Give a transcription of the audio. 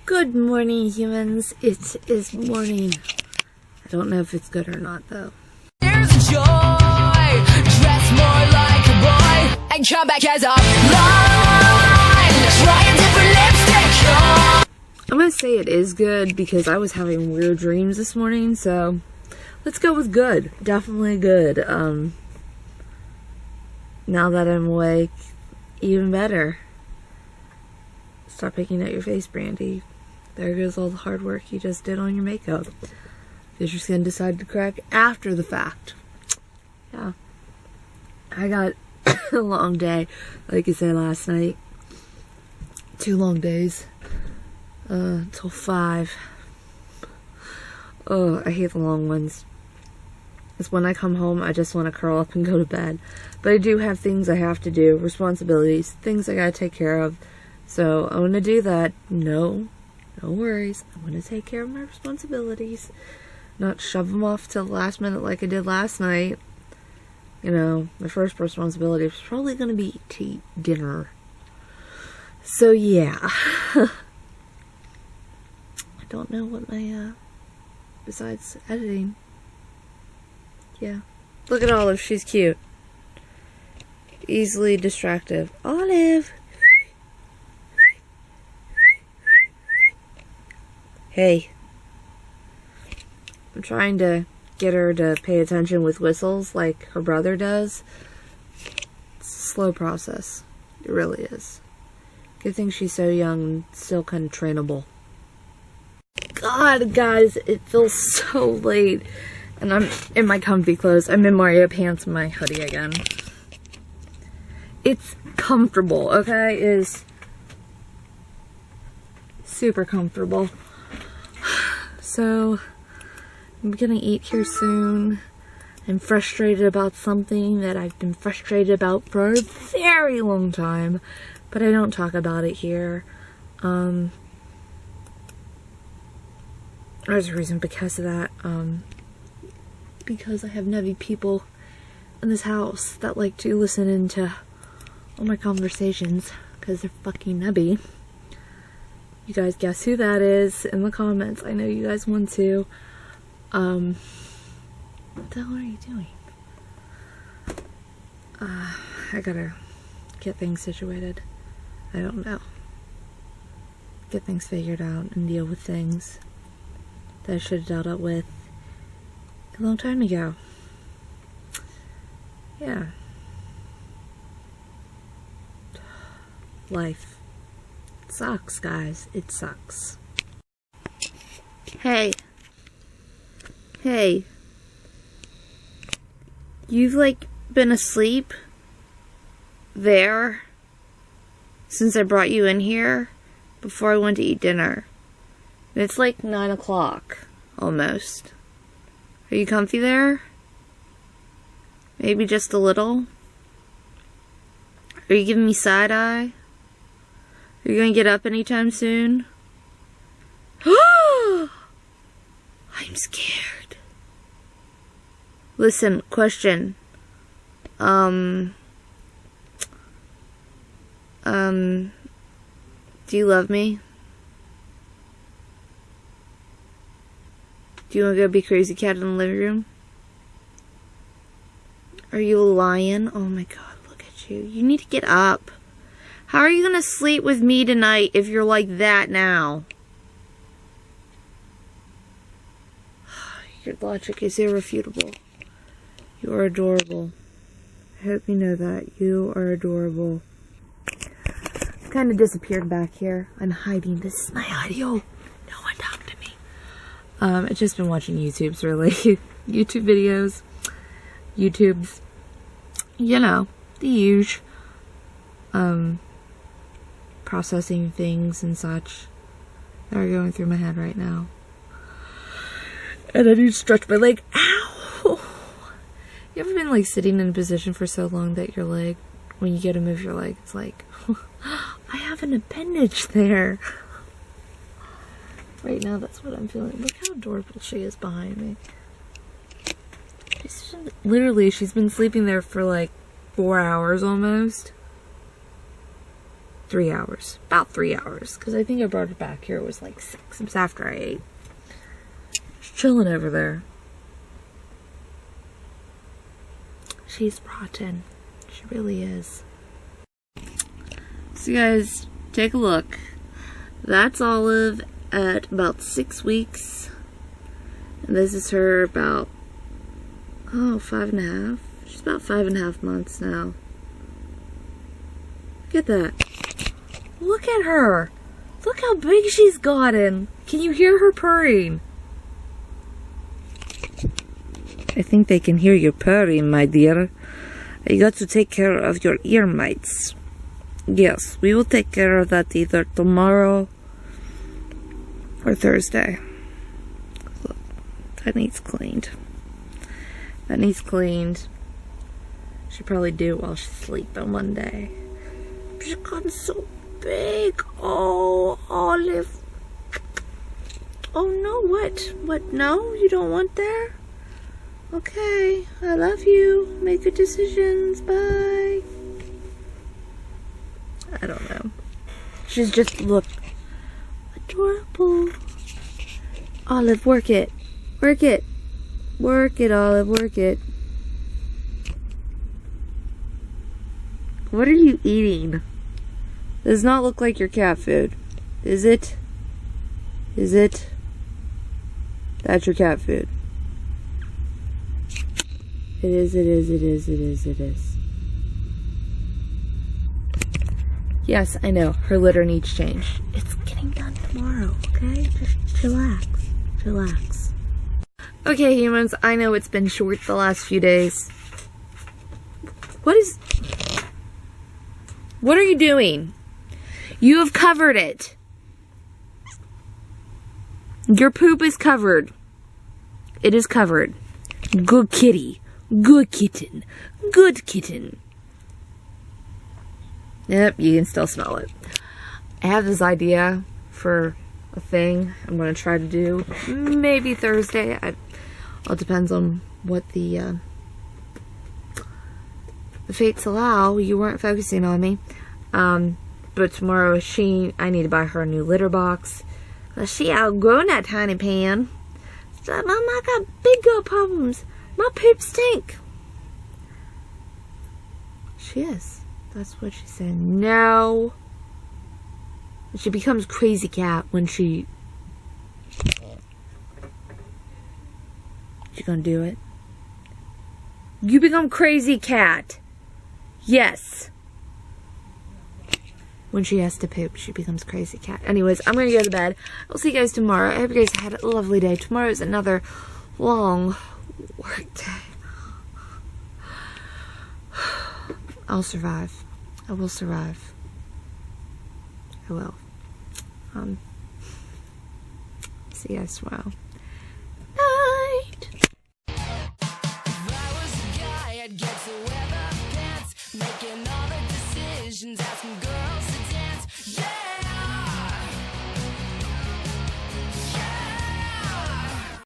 Good morning, humans. It is morning. I don't know if it's good or not, though. There's a joy, dress more like a boy, and come back as a line. Try a different lipstick. I'm gonna say it is good because I was having weird dreams this morning, so let's go with good. Definitely good. Now that I'm awake, even better. Stop picking at your face, Brandy. There goes all the hard work you just did on your makeup. Because your skin decided to crack after the fact. Yeah. I got a long day, like I said last night. 2 long days. Till 5. Oh, I hate the long ones. It's when I come home, I just want to curl up and go to bed. But I do have things I have to do, responsibilities, things I gotta take care of. So I'm gonna do that. No worries. I'm gonna take care of my responsibilities. Not shove them off till the last minute like I did last night. You know, my first responsibility was probably gonna be to eat dinner. So yeah. I don't know what my, besides editing. Yeah. Look at Olive, she's cute. Easily distractive. Olive! Hey. I'm trying to get her to pay attention with whistles like her brother does. It's a slow process. It really is. Good thing she's so young and still kind of trainable. God, guys, it feels so late. And I'm in my comfy clothes. I'm in Mario pants and my hoodie again. It's comfortable, okay? It is super comfortable. So, I'm gonna eat here soon. I'm frustrated about something that I've been frustrated about for a very long time. But I don't talk about it here. There's a reason because of that. Because I have nubby people in this house that like to listen into all my conversations because they're fucking nubby. You guys guess who that is in the comments. I know you guys want to. What the hell are you doing? I gotta get things situated. I don't know. Get things figured out and deal with things that I should have dealt with a long time ago. Yeah. Life. It sucks, guys. It sucks. Hey. Hey. You've, like, been asleep there since I brought you in here before I went to eat dinner. And it's like 9 o'clock, almost. Are you comfy there? Maybe just a little? Are you giving me side-eye? Are you gonna get up anytime soon? I'm scared. Listen, question. Do you love me? Do you want to go be crazy cat in the living room? Are you a lion? Oh my god, look at you. You need to get up. How are you gonna sleep with me tonight if you're like that now? Your logic is irrefutable. You are adorable. I hope you know that. You are adorable. I've kind of disappeared back here. I'm hiding. This is my audio. No one talk to me. I've just been watching YouTubes, really. YouTube videos. YouTubes. You know, the usual. Processing things and such that are going through my head right now. And I need to stretch my leg. Ow! You ever been like sitting in a position for so long that your leg, when you get to move your leg, it's like, I have an appendage there. Right now, that's what I'm feeling. Look how adorable she is behind me. She's been sleeping there for like 4 hours almost. 3 hours. About 3 hours. Because I think I brought her back here. It was like 6. It was after I ate. She's chilling over there. She's rotten. She really is. So guys, take a look. That's Olive at about 6 weeks. And this is her about, 5.5. She's about 5.5 months now. Look at that. Look at her. Look how big she's gotten. Can you hear her purring? I think they can hear you purring, my dear. You got to take care of your ear mites. Yes, we will take care of that either tomorrow or Thursday. Look, that needs cleaned. That needs cleaned. Should probably do it while she's sleeping one day. She's gotten so big. Oh, Olive. Oh no, what? What? No, you don't want there? Okay, I love you. Make good decisions. Bye. I don't know. She's just, look, adorable. Olive, work it. Work it. Work it, Olive, work it. What are you eating? Does not look like your cat food. Is it? Is it? That's your cat food. It is, it is, it is, it is, it is. Yes, I know. Her litter needs change. It's getting done tomorrow, okay? Just relax. Relax. Okay, humans, I know it's been short the last few days. What are you doing? You have covered it. Your poop is covered. It is covered. Good kitty. Good kitten. Good kitten. Yep, you can still smell it. I have this idea for a thing I'm going to try to do. Maybe Thursday. All depends on what the fates allow. You weren't focusing on me. But tomorrow, I need to buy her a new litter box. She outgrown that tiny pan. So, Mom, I got big girl problems. My poop stink. She is. That's what she said. No. She becomes crazy cat when she... She gonna do it? You become crazy cat. Yes. When she has to poop, she becomes crazy cat. Anyways, I'm gonna go to bed. I'll see you guys tomorrow. I hope you guys had a lovely day. Tomorrow is another long work day. I'll survive. I will survive. I will. See you guys tomorrow.